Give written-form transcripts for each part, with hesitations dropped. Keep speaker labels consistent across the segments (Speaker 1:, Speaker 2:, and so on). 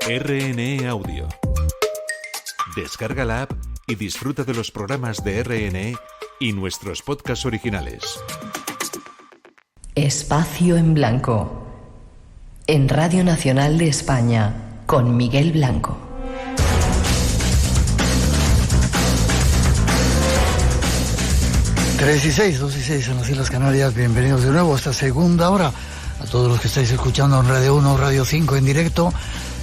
Speaker 1: RNE Audio. Descarga la app y disfruta de los programas de RNE y nuestros podcasts originales.
Speaker 2: Espacio en Blanco. En Radio Nacional de España, con Miguel Blanco.
Speaker 3: Tres y 6, 2 y 6 en las Islas Canarias. Bienvenidos de nuevo a esta segunda hora. A todos los que estáis escuchando en Radio 1, Radio 5 en directo,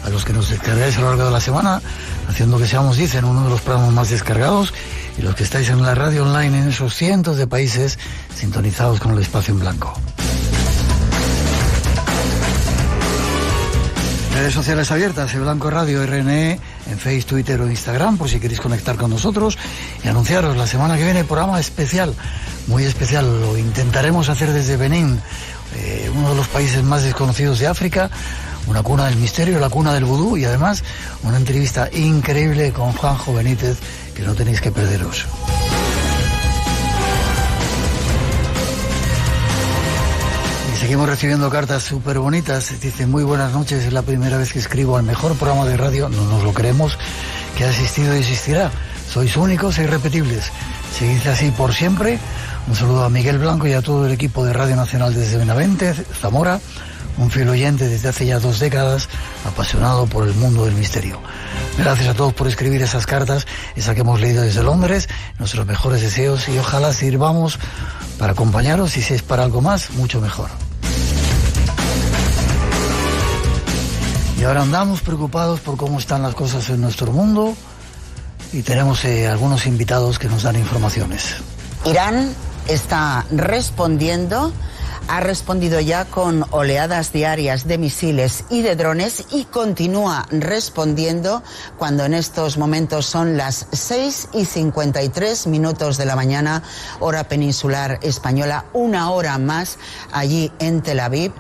Speaker 3: a los que nos descargáis a lo largo de la semana, haciendo que seamos, dicen, uno de los programas más descargados, y los que estáis en la radio online en esos cientos de países sintonizados con el Espacio en Blanco. Redes sociales abiertas, El Blanco Radio, RNE, en Facebook, Twitter o Instagram, por si queréis conectar con nosotros y anunciaros la semana que viene programa especial, muy especial. Lo intentaremos hacer desde Benín, uno de los países más desconocidos de África, una cuna del misterio, la cuna del vudú, y además una entrevista increíble con Juanjo Benítez que no tenéis que perderos. Seguimos recibiendo cartas súper bonitas. Dice: muy buenas noches, es la primera vez que escribo al mejor programa de radio, no nos lo creemos, que ha existido y existirá. Sois únicos e irrepetibles. Seguid así por siempre. Un saludo a Miguel Blanco y a todo el equipo de Radio Nacional desde Benavente, Zamora. Un fiel oyente desde hace ya 2 décadas, apasionado por el mundo del misterio. Gracias a todos por escribir esas cartas, esa que hemos leído desde Londres. Nuestros mejores deseos y ojalá sirvamos para acompañaros, y si es para algo más, mucho mejor. Y ahora andamos preocupados por cómo están las cosas en nuestro mundo y tenemos algunos invitados que nos dan informaciones.
Speaker 4: Irán está respondiendo, ha respondido ya con oleadas diarias de misiles y de drones y continúa respondiendo cuando en estos momentos son las 6:53 de la mañana, hora peninsular española, 1 hora más allí en Tel Aviv.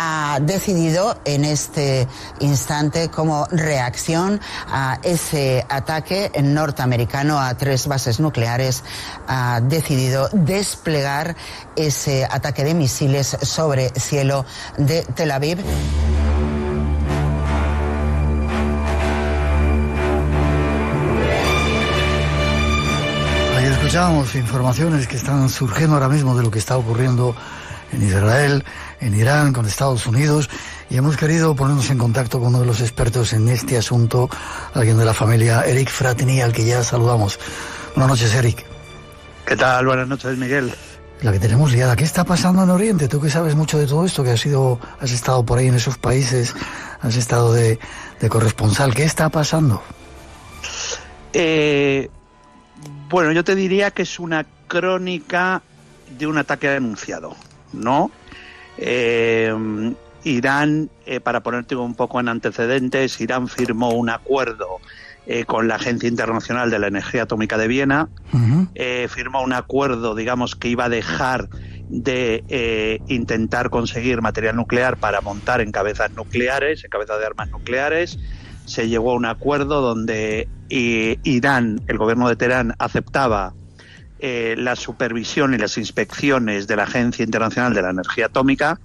Speaker 4: Ha decidido en este instante, como reacción a ese ataque norteamericano a 3 bases nucleares, ha decidido desplegar ese ataque de misiles sobre cielo de Tel Aviv.
Speaker 3: Ahí escuchamos informaciones que están surgiendo ahora mismo de lo que está ocurriendo en Israel, en Irán, con Estados Unidos, y hemos querido ponernos en contacto con uno de los expertos en este asunto, alguien de la familia, Eric Fratini, al que ya saludamos. Buenas noches, Eric.
Speaker 5: ¿Qué tal? Buenas noches, Miguel.
Speaker 3: La que tenemos liada. ¿Qué está pasando en Oriente? Tú que sabes mucho de todo esto, que has estado por ahí en esos países, has estado de corresponsal. ¿Qué está pasando?
Speaker 5: Bueno, yo te diría que es una crónica de un ataque anunciado, ¿no? Irán, para ponerte un poco en antecedentes, Irán firmó un acuerdo con la Agencia Internacional de la Energía Atómica de Viena. Uh-huh. Firmó un acuerdo, digamos, que iba a dejar de intentar conseguir material nuclear para montar en cabezas de armas nucleares. Se llegó a un acuerdo donde Irán, el gobierno de Teherán, aceptaba la supervisión y las inspecciones de la Agencia Internacional de la Energía Atómica.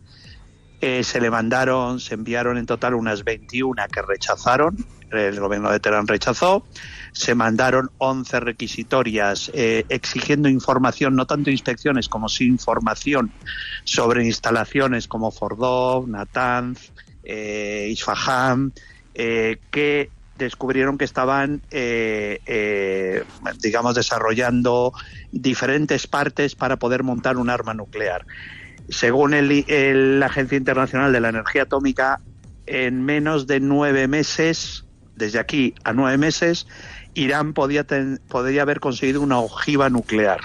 Speaker 5: Se enviaron en total unas 21 que rechazaron, el gobierno de Teherán rechazó. Se mandaron 11 requisitorias exigiendo información, no tanto inspecciones como sí información sobre instalaciones como Fordov, Natanz, Isfahan, que descubrieron que estaban, desarrollando diferentes partes para poder montar un arma nuclear. Según la Agencia Internacional de la Energía Atómica, en menos de 9 meses, desde aquí a 9 meses, Irán podría haber conseguido una ojiva nuclear,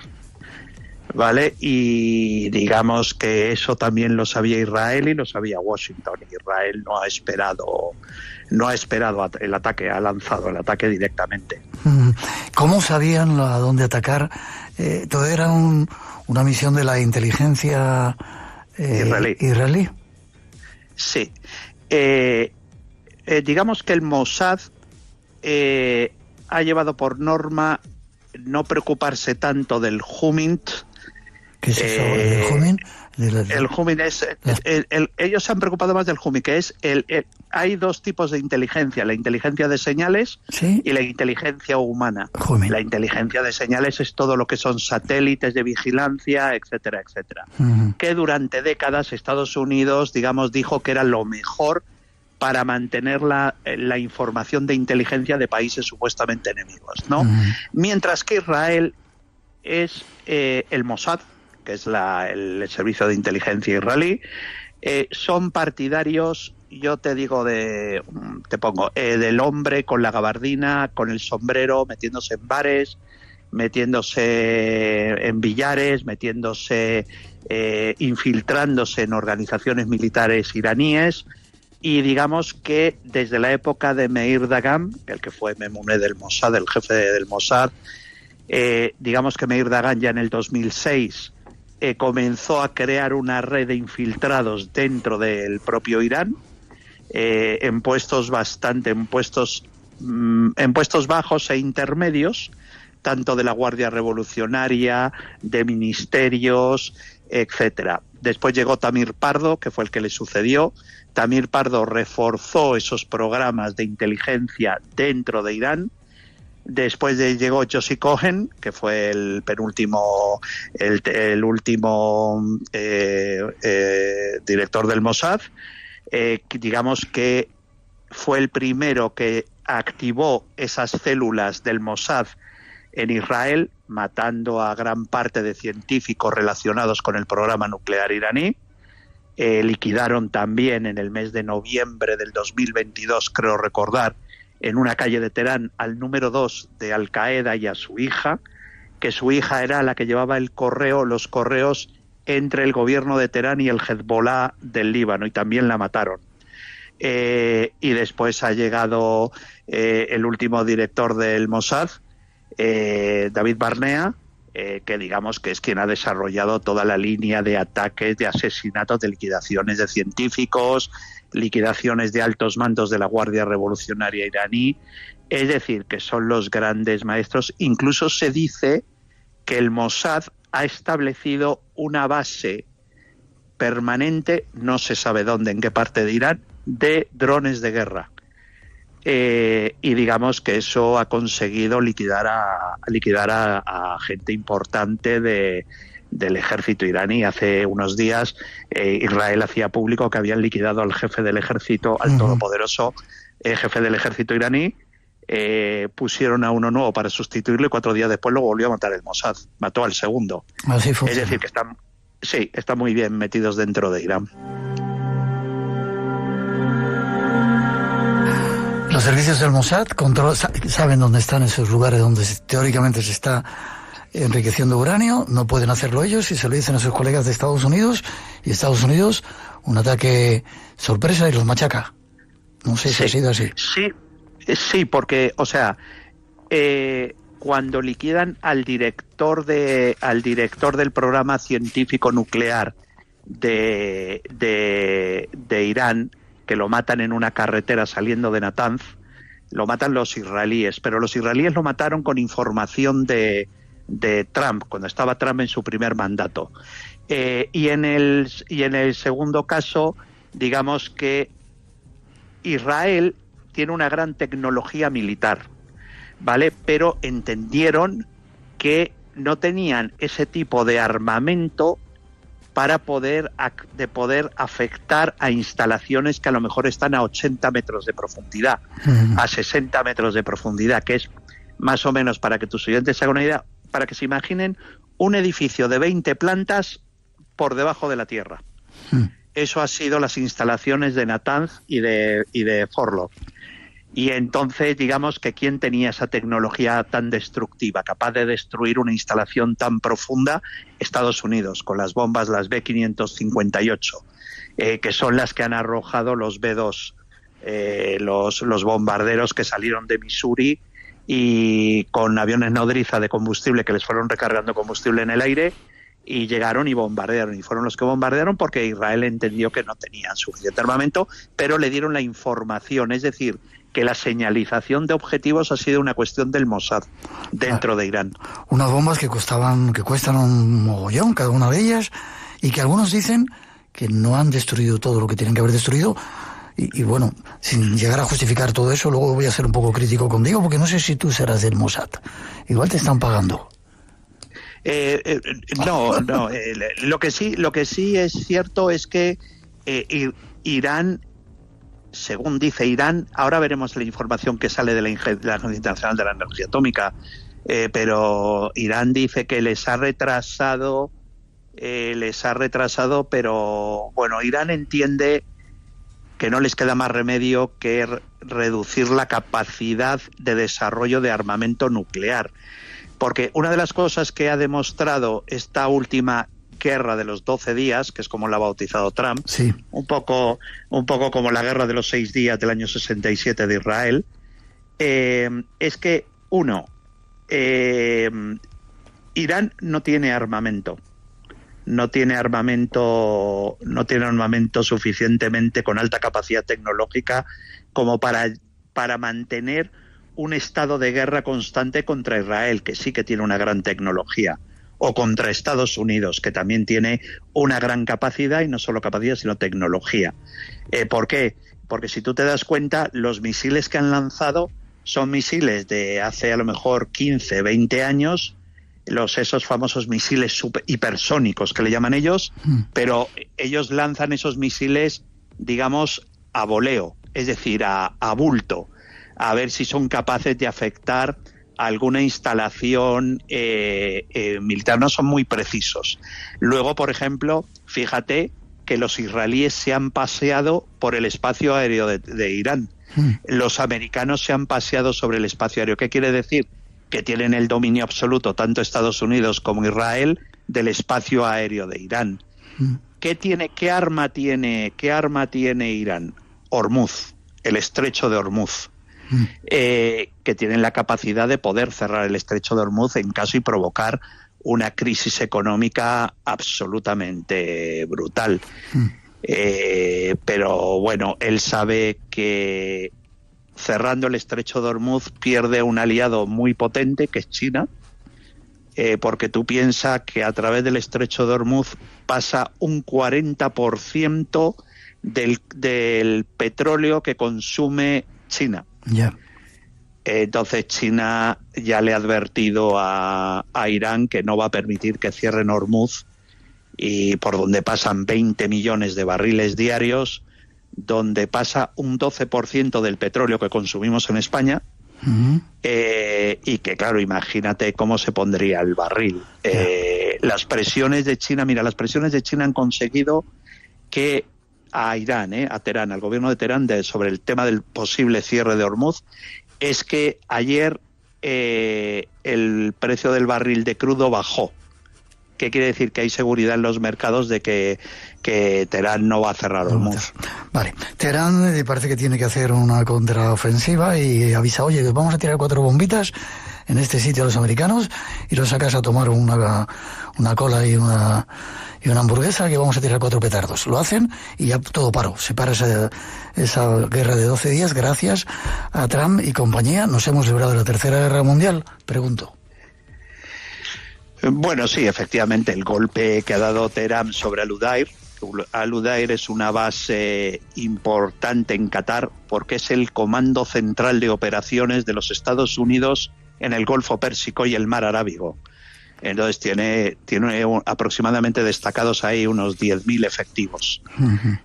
Speaker 5: ¿vale? Y digamos que eso también lo sabía Israel y lo sabía Washington. Israel no ha esperado el ataque, ha lanzado el ataque directamente.
Speaker 3: ¿Cómo sabían a dónde atacar? ¿Todo era una misión de la inteligencia israelí?
Speaker 5: Sí. Digamos que el Mossad ha llevado por norma no preocuparse tanto del Humint,
Speaker 3: ¿Qué es eso? ¿El Jumin?
Speaker 5: El Jumin es... ellos se han preocupado más del Jumin, que es... hay dos tipos de inteligencia, la inteligencia de señales, ¿sí?, y la inteligencia humana.
Speaker 3: Jumin.
Speaker 5: La inteligencia de señales es todo lo que son satélites de vigilancia, etcétera, etcétera. Que durante décadas Estados Unidos, digamos, dijo que era lo mejor para mantener la información de inteligencia de países supuestamente enemigos, ¿no? Mientras que Israel es el Mossad, que es el servicio de inteligencia israelí, son partidarios, yo te digo, del hombre con la gabardina, con el sombrero, metiéndose en bares, metiéndose en billares, infiltrándose en organizaciones militares iraníes, y digamos que desde la época de Meir Dagan, el que fue Memuneh del Mossad, el jefe del Mossad, digamos que Meir Dagan ya en el 2006 comenzó a crear una red de infiltrados dentro del propio Irán, en puestos bajos e intermedios, tanto de la Guardia Revolucionaria, de ministerios, etcétera. Después llegó Tamir Pardo, que fue el que le sucedió. Tamir Pardo reforzó esos programas de inteligencia dentro de Irán. Después llegó Yossi Cohen, que fue el último director del Mossad, digamos que fue el primero que activó esas células del Mossad en Israel, matando a gran parte de científicos relacionados con el programa nuclear iraní. Liquidaron también en el mes de noviembre del 2022, creo recordar, en una calle de Teherán al número 2 de Al Qaeda y a su hija, que su hija era la que llevaba los correos entre el gobierno de Teherán y el Hezbollah del Líbano, y también la mataron. Y después ha llegado el último director del Mossad, David Barnea, que digamos que es quien ha desarrollado toda la línea de ataques, de asesinatos, de liquidaciones de científicos, liquidaciones de altos mandos de la Guardia Revolucionaria iraní. Es decir, que son los grandes maestros. Incluso se dice que el Mossad ha establecido una base permanente, no se sabe dónde, en qué parte de Irán, de drones de guerra. Y digamos que eso ha conseguido liquidar a gente importante del ejército iraní. Hace unos días Israel hacía público que habían liquidado al jefe del ejército, al todopoderoso jefe del ejército iraní. Pusieron a uno nuevo para sustituirlo y 4 días después lo volvió a matar el Mossad. Mató al segundo.
Speaker 3: Así funciona.
Speaker 5: Es decir, que están muy bien metidos dentro de Irán.
Speaker 3: Los servicios del Mossad saben dónde están esos lugares donde teóricamente se está enriqueciendo uranio. No pueden hacerlo ellos y se lo dicen a sus colegas de Estados Unidos, y Estados Unidos un ataque sorpresa y los machaca. No sé si ha sido así.
Speaker 5: Sí, porque, o sea, cuando liquidan al director del programa científico nuclear de Irán, que lo matan en una carretera saliendo de Natanz, lo matan los israelíes, pero los israelíes lo mataron con información de Trump, cuando estaba Trump en su primer mandato. Y en el segundo caso, digamos que Israel tiene una gran tecnología militar, ¿vale? Pero entendieron que no tenían ese tipo de armamento para poder afectar a instalaciones que a lo mejor están a 80 metros de profundidad, a 60 metros de profundidad, que es más o menos, para que tus oyentes se hagan una idea, para que se imaginen un edificio de 20 plantas por debajo de la tierra. Eso ha sido las instalaciones de Natanz y de Forlov. Y entonces, digamos que ¿quién tenía esa tecnología tan destructiva, capaz de destruir una instalación tan profunda? Estados Unidos, con las bombas, las B-558, que son las que han arrojado los B-2, los bombarderos que salieron de Missouri y con aviones nodriza de combustible que les fueron recargando combustible en el aire, y llegaron y bombardearon, y fueron los que bombardearon porque Israel entendió que no tenían suficiente armamento, pero le dieron la información. Es decir, que la señalización de objetivos ha sido una cuestión del Mossad dentro de Irán.
Speaker 3: Unas bombas que cuestan un mogollón cada una de ellas, y que algunos dicen que no han destruido todo lo que tienen que haber destruido. Y bueno, sin llegar a justificar todo eso, luego voy a ser un poco crítico contigo, porque no sé si tú serás del Mossad. Igual te están pagando.
Speaker 5: No. Lo que sí es cierto es que Irán, según dice Irán, ahora veremos la información que sale de la Agencia Internacional de la Energía Atómica, pero Irán dice que les ha retrasado, pero bueno, Irán entiende que no les queda más remedio que reducir la capacidad de desarrollo de armamento nuclear. Porque una de las cosas que ha demostrado esta última guerra de los 12 días, que es como la ha bautizado Trump,
Speaker 3: sí,
Speaker 5: un poco como la guerra de los 6 días del año 67 de Israel, es que, Irán no tiene armamento. No tiene armamento suficientemente con alta capacidad tecnológica como para mantener un estado de guerra constante contra Israel, que sí que tiene una gran tecnología, o contra Estados Unidos, que también tiene una gran capacidad, y no solo capacidad, sino tecnología. ¿Por qué? Porque si tú te das cuenta, los misiles que han lanzado son misiles de hace a lo mejor 15, 20 años, esos famosos misiles hipersónicos que le llaman ellos, pero ellos lanzan esos misiles, digamos, a voleo, es decir, a bulto, a ver si son capaces de afectar alguna instalación militar. No son muy precisos. Luego, por ejemplo, fíjate que los israelíes se han paseado por el espacio aéreo de Irán. Los americanos se han paseado sobre el espacio aéreo. ¿Qué quiere decir? Que tienen el dominio absoluto, tanto Estados Unidos como Israel, del espacio aéreo de Irán. ¿Qué arma tiene Irán? Hormuz, el estrecho de Hormuz. Que tienen la capacidad de poder cerrar el estrecho de Hormuz en caso y provocar una crisis económica absolutamente brutal. Pero bueno, él sabe que cerrando el estrecho de Hormuz pierde un aliado muy potente, que es China, porque tú piensas que a través del estrecho de Hormuz pasa un 40% del petróleo que consume China.
Speaker 3: Yeah.
Speaker 5: Entonces China ya le ha advertido a Irán que no va a permitir que cierren Hormuz, y por donde pasan 20 millones de barriles diarios, donde pasa un 12% del petróleo que consumimos en España, y que claro, imagínate cómo se pondría el barril. Las presiones de China han conseguido que a Irán, a Teherán, al gobierno de Teherán, sobre el tema del posible cierre de Hormuz, es que ayer el precio del barril de crudo bajó. ¿Qué quiere decir? Que hay seguridad en los mercados de que Teherán no va a cerrar Hormuz.
Speaker 3: Vale, Teherán parece que tiene que hacer una contraofensiva y avisa, oye, que vamos a tirar 4 bombitas en este sitio a los americanos y los sacas a tomar una cola y una hamburguesa, que vamos a tirar 4 petardos. Lo hacen y ya todo paró. Se para esa guerra de 12 días. Gracias a Trump y compañía nos hemos librado de la Tercera Guerra Mundial, pregunto.
Speaker 5: Bueno, sí, efectivamente, el golpe que ha dado Teherán sobre Al-Udair. Al-Udair es una base importante en Qatar porque es el comando central de operaciones de los Estados Unidos en el Golfo Pérsico y el Mar Arábigo. Entonces tiene aproximadamente destacados ahí unos 10.000 efectivos.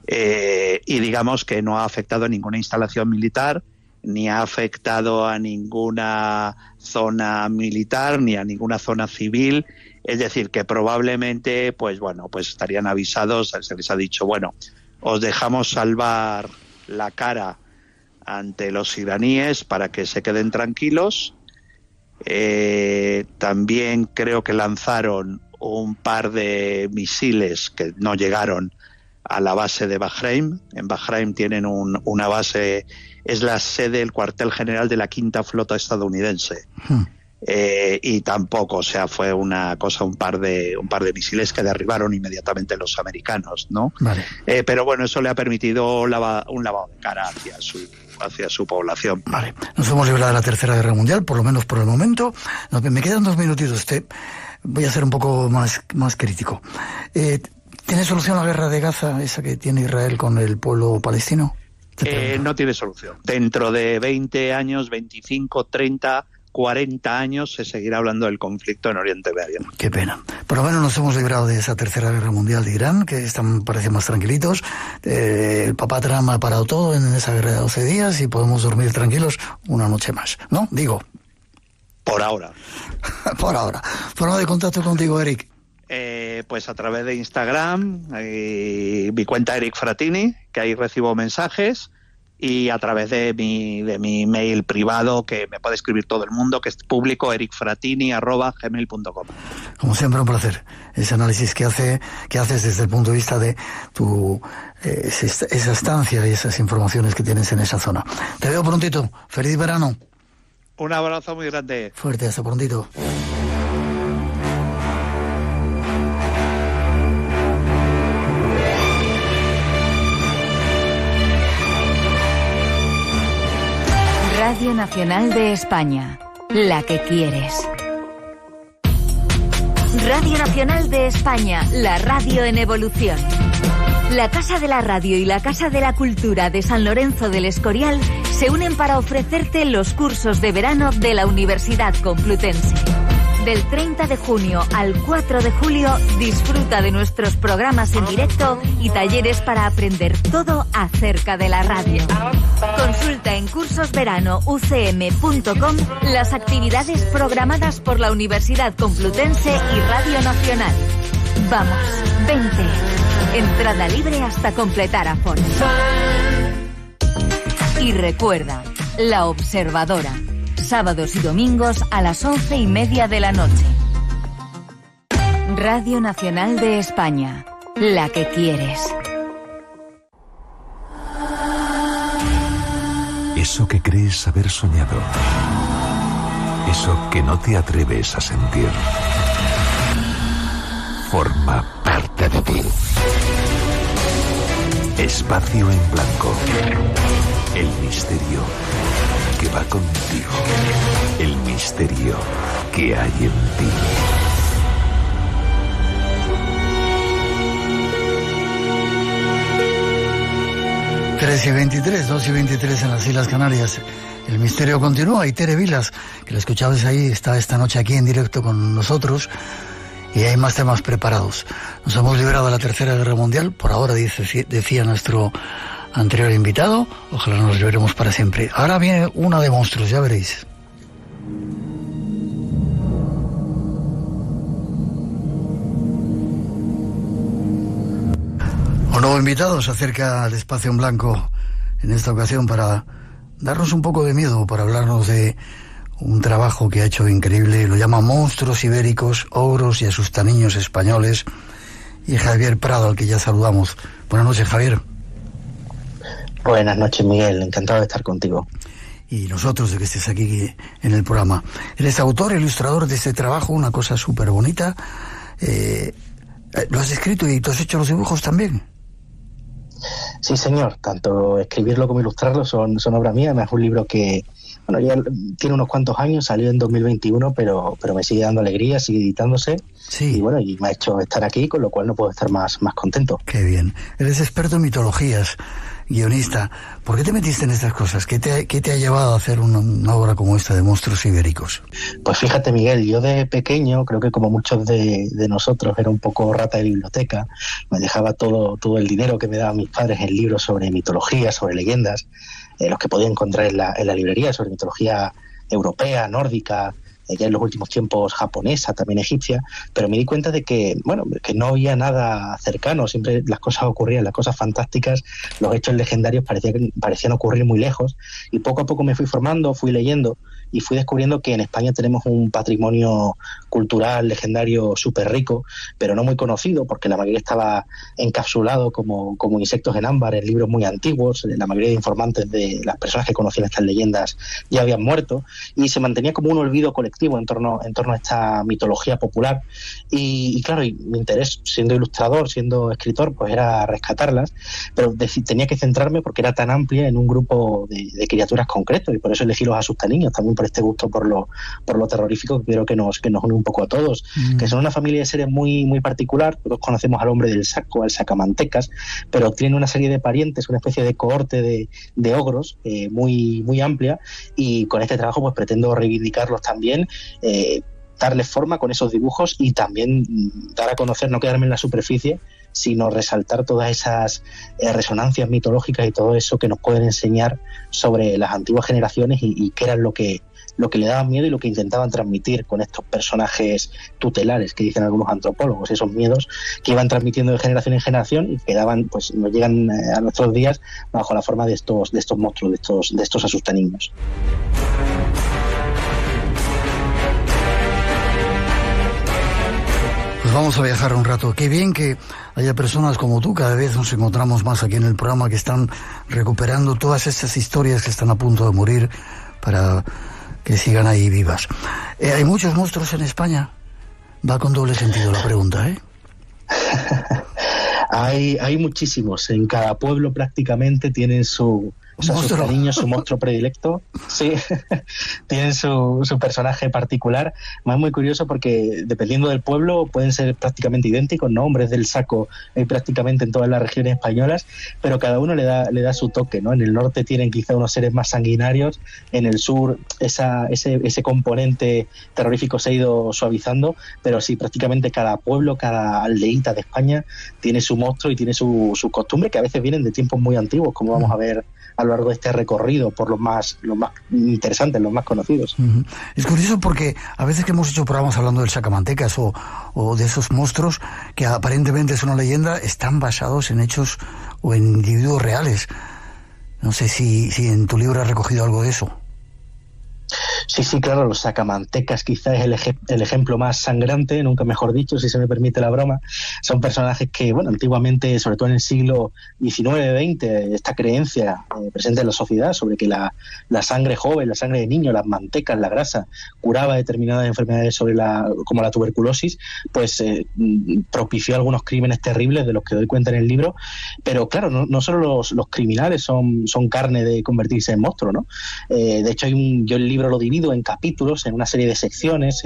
Speaker 5: Y digamos que no ha afectado a ninguna instalación militar, ni ha afectado a ninguna zona militar, ni a ninguna zona civil. Es decir, que probablemente, pues estarían avisados, se les ha dicho, bueno, os dejamos salvar la cara ante los iraníes para que se queden tranquilos. También creo que lanzaron un par de misiles que no llegaron a la base de Bahrein. En Bahrein tienen una base, es la sede, el cuartel general de la 5ª Flota estadounidense. y tampoco, o sea, fue una cosa, un par de misiles que derribaron inmediatamente los americanos, ¿no?
Speaker 3: Vale.
Speaker 5: Pero bueno, eso le ha permitido un lavado de cara hacia su población.
Speaker 3: Vale, nos hemos librado de la Tercera Guerra Mundial, por lo menos por el momento. Me quedan 2 minutitos. Voy a ser un poco más crítico. ¿Tiene solución la guerra de Gaza, esa que tiene Israel con el pueblo palestino?
Speaker 5: No tiene solución. Dentro de 20 años, 25, 30, 40 años se seguirá hablando del conflicto en Oriente Medio.
Speaker 3: Qué pena. Por lo menos nos hemos librado de esa Tercera Guerra Mundial de Irán, que parecen más tranquilitos. El papá Trump ha parado todo en esa guerra de 12 días y podemos dormir tranquilos una noche más, ¿no? Digo.
Speaker 5: Por ahora.
Speaker 3: Por ahora. Forma de contacto contigo, Eric.
Speaker 5: Pues a través de Instagram, mi cuenta Eric Fratini, que ahí recibo mensajes, y a través de mi mail privado, que me puede escribir todo el mundo, que es público, ericfratini@gmail.com.
Speaker 3: Como siempre, un placer. Ese análisis que haces desde el punto de vista de esa estancia y esas informaciones que tienes en esa zona. Te veo prontito. Feliz verano.
Speaker 5: Un abrazo muy grande.
Speaker 3: Fuerte, hasta prontito.
Speaker 6: Radio Nacional de España, la que quieres. Radio Nacional de España, la radio en evolución. La Casa de la Radio y la Casa de la Cultura de San Lorenzo del Escorial se unen para ofrecerte los cursos de verano de la Universidad Complutense. Del 30 de junio al 4 de julio, disfruta de nuestros programas en directo y talleres para aprender todo acerca de la radio. Consulta en cursosveranoucm.com las actividades programadas por la Universidad Complutense y Radio Nacional. Vamos, vente. Entrada libre hasta completar aforo. Y recuerda, La Observadora. Sábados y domingos a las 11:30 de la noche. Radio Nacional de España, la que quieres.
Speaker 1: Eso que crees haber soñado. Eso que no te atreves a sentir. Forma parte de ti. Espacio en blanco. El misterio que va contigo. El misterio que hay en ti.
Speaker 3: Tres y 23, 2 y 23 en las Islas Canarias. El misterio continúa y Tere Vilas, que la escuchabas ahí, está esta noche aquí en directo con nosotros y hay más temas preparados. Nos hemos librado de la Tercera Guerra Mundial, por ahora decía nuestro anterior invitado, ojalá nos lo veremos para siempre. Ahora viene una de monstruos, ya veréis. Un nuevo invitado se acerca al Espacio en Blanco en esta ocasión para darnos un poco de miedo, para hablarnos de un trabajo que ha hecho increíble, lo llama Monstruos Ibéricos, Ogros y Asustaniños Españoles, y Javier Prado, al que ya saludamos. Buenas noches, Javier.
Speaker 7: Buenas noches, Miguel, encantado de estar contigo.
Speaker 3: Y nosotros de que estés aquí en el programa. Eres autor e ilustrador de este trabajo, una cosa súper bonita. ¿Lo has escrito y tú has hecho los dibujos también?
Speaker 7: Sí, señor, tanto escribirlo como ilustrarlo son obra mía. Es un libro que, bueno, ya tiene unos cuantos años, salió en 2021, pero me sigue dando alegría, sigue editándose. Sí. Y bueno, y me ha hecho estar aquí, con lo cual no puedo estar más contento.
Speaker 3: Qué bien. Eres experto en mitologías, guionista. ¿Por qué te metiste en estas cosas? ¿Qué te ha llevado a hacer una obra como esta de Monstruos Ibéricos?
Speaker 7: Pues fíjate, Miguel, yo de pequeño, creo que como muchos de nosotros, era un poco rata de biblioteca. Me dejaba todo el dinero que me daban mis padres en libros sobre mitología, sobre leyendas, los que podía encontrar en la librería, sobre mitología europea, nórdica, ya en los últimos tiempos japonesa, también egipcia, pero me di cuenta de que, bueno, que no había nada cercano, siempre las cosas ocurrían, las cosas fantásticas, los hechos legendarios parecían ocurrir muy lejos, y poco a poco me fui formando, fui leyendo, y fui descubriendo que en España tenemos un patrimonio cultural legendario súper rico, pero no muy conocido, porque la mayoría estaba encapsulado como insectos en ámbar en libros muy antiguos. La mayoría de informantes de las personas que conocían estas leyendas ya habían muerto, y se mantenía como un olvido colectivo en torno a esta mitología popular. Y claro, y mi interés, siendo ilustrador, siendo escritor, pues era rescatarlas, pero tenía que centrarme porque era tan amplia en un grupo de criaturas concretos, y por eso elegí los asustaniños, también por este gusto por lo terrorífico que creo que nos une un poco a todos, que son una familia de seres muy, muy particular. Todos conocemos al hombre del saco, al sacamantecas, pero tiene una serie de parientes, una especie de cohorte de ogros muy, muy amplia, y con este trabajo pues pretendo reivindicarlos también, darles forma con esos dibujos y también dar a conocer, no quedarme en la superficie, sino resaltar todas esas resonancias mitológicas y todo eso que nos pueden enseñar sobre las antiguas generaciones y qué era lo que le daban miedo y lo que intentaban transmitir con estos personajes tutelares que dicen algunos antropólogos, esos miedos que iban transmitiendo de generación en generación y que nos llegan a nuestros días bajo la forma de estos monstruos, de estos asustaniños.
Speaker 3: Pues vamos a viajar un rato. Qué bien que haya personas como tú, cada vez nos encontramos más aquí en el programa, que están recuperando todas estas historias que están a punto de morir para que sigan ahí vivas. ¿Hay muchos monstruos en España? Va con doble sentido la pregunta, ¿eh?
Speaker 7: Hay muchísimos. En cada pueblo prácticamente tienen su asustaniño, su monstruo predilecto. Sí, tienen su personaje particular. Más muy curioso porque dependiendo del pueblo pueden ser prácticamente idénticos, ¿no? Hombres del saco prácticamente en todas las regiones españolas, pero cada uno le da su toque, ¿no? En el norte tienen quizá unos seres más sanguinarios, en el sur ese componente terrorífico se ha ido suavizando, pero sí, prácticamente cada pueblo, cada aldeíta de España tiene su monstruo y tiene su costumbre, que a veces vienen de tiempos muy antiguos, como vamos a ver a lo largo de este recorrido por los más interesantes, los más conocidos.
Speaker 3: Uh-huh. Es curioso porque a veces que hemos hecho programas hablando del sacamantecas o de esos monstruos que aparentemente es una leyenda, están basados en hechos o en individuos reales. No sé si en tu libro has recogido algo de eso.
Speaker 7: Sí, claro, los sacamantecas quizás es el ejemplo más sangrante, nunca mejor dicho, si se me permite la broma. Son personajes que, antiguamente, sobre todo en el siglo XIX-XX, esta creencia presente en la sociedad sobre que la sangre joven, la sangre de niño, las mantecas, la grasa, curaba determinadas enfermedades como la tuberculosis, pues propició algunos crímenes terribles de los que doy cuenta en el libro. Pero claro, no solo los criminales son carne de convertirse en monstruos, ¿no? De hecho, yo el libro lo divido en capítulos, en una serie de secciones.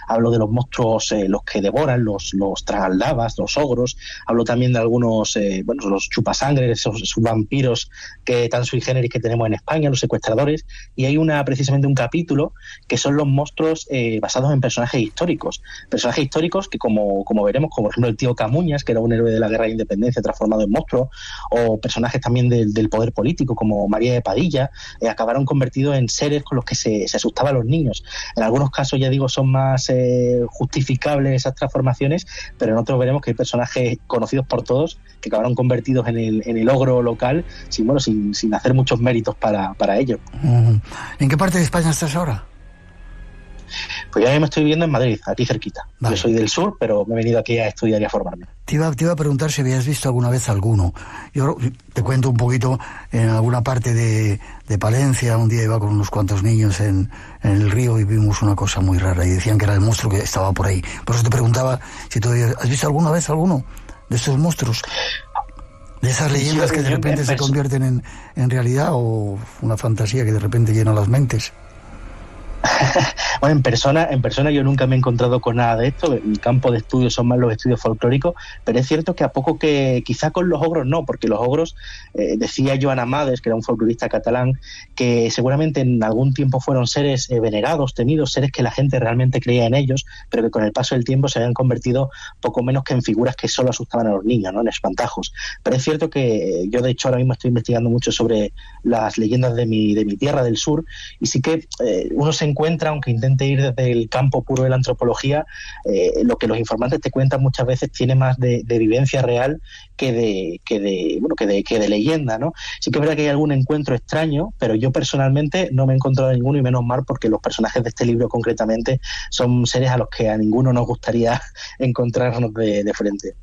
Speaker 7: Hablo de los monstruos, los que devoran, los tragaldabas, los ogros. Hablo también de algunos, los chupasangres, esos vampiros que tan sui generis que tenemos en España, los secuestradores. Y hay precisamente un capítulo que son los monstruos basados en personajes históricos. Personajes históricos que, como veremos, como por ejemplo el tío Camuñas, que era un héroe de la Guerra de Independencia transformado en monstruo, o personajes también del poder político, como María de Padilla, acabaron convertidos en seres con los que se asustaban a los niños. En algunos casos, ya digo, son más justificables esas transformaciones, pero en otros veremos que hay personajes conocidos por todos que acabaron convertidos en el ogro local sin hacer muchos méritos para ello.
Speaker 3: ¿En qué parte de España estás ahora?
Speaker 7: Pues yo me estoy viviendo en Madrid, aquí cerquita. Vale. Yo soy del sur, pero me he venido aquí a estudiar y a formarme.
Speaker 3: Te iba a preguntar si habías visto alguna vez alguno. Yo te cuento un poquito, en alguna parte de Palencia, un día iba con unos cuantos niños en el río y vimos una cosa muy rara y decían que era el monstruo que estaba por ahí. Por eso te preguntaba si tú has visto alguna vez alguno de estos monstruos, de esas leyendas que de repente se convierten en realidad, o una fantasía que de repente llena las mentes.
Speaker 7: Bueno, en persona yo nunca me he encontrado con nada de esto. Mi campo de estudio son más los estudios folclóricos, pero es cierto que a poco que quizá con los ogros no, porque los ogros, decía Joan Amades, que era un folclorista catalán, que seguramente en algún tiempo fueron seres venerados, temidos, seres que la gente realmente creía en ellos, pero que con el paso del tiempo se habían convertido poco menos que en figuras que solo asustaban a los niños, ¿no? En espantajos. Pero es cierto que yo, de hecho, ahora mismo estoy investigando mucho sobre las leyendas de mi tierra del sur, y sí que uno se encuentra encuentra, aunque intente ir desde el campo puro de la antropología, lo que los informantes te cuentan muchas veces tiene más de vivencia real que de leyenda, ¿no? Sí que es verdad que hay algún encuentro extraño, pero yo personalmente no me he encontrado ninguno, y menos mal, porque los personajes de este libro concretamente son seres a los que a ninguno nos gustaría encontrarnos de frente.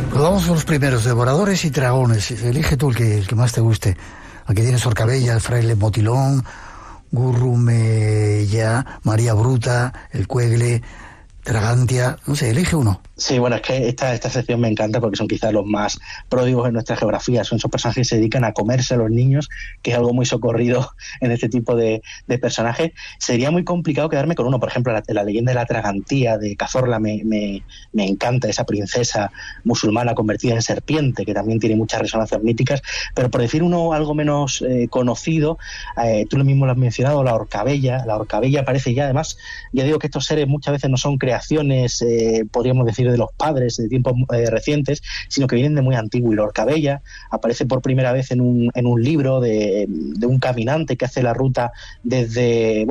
Speaker 3: Pues vamos con los primeros, devoradores y dragones. Elige tú el que más te guste. Aquí tienes Orcabella, el fraile Motilón, Gurrumella, María Bruta, el Cuegle, Tragantia, no sé, elige uno.
Speaker 7: Sí, bueno, es que esta sección me encanta porque son quizás los más pródigos en nuestra geografía. Son esos personajes que se dedican a comerse a los niños, que es algo muy socorrido en este tipo de personajes. Sería muy complicado quedarme con uno. Por ejemplo, la leyenda de la Tragantía de Cazorla me encanta, esa princesa musulmana convertida en serpiente, que también tiene muchas resonancias míticas. Pero por decir uno algo menos conocido, tú lo mismo lo has mencionado, la Orcabella. La Orcabella aparece ya, además, ya digo que estos seres muchas veces no son creaciones, podríamos decir, de los padres de tiempos recientes, sino que vienen de muy antiguo. Y la Orcabella aparece por primera vez en un libro de un caminante que hace la ruta desde,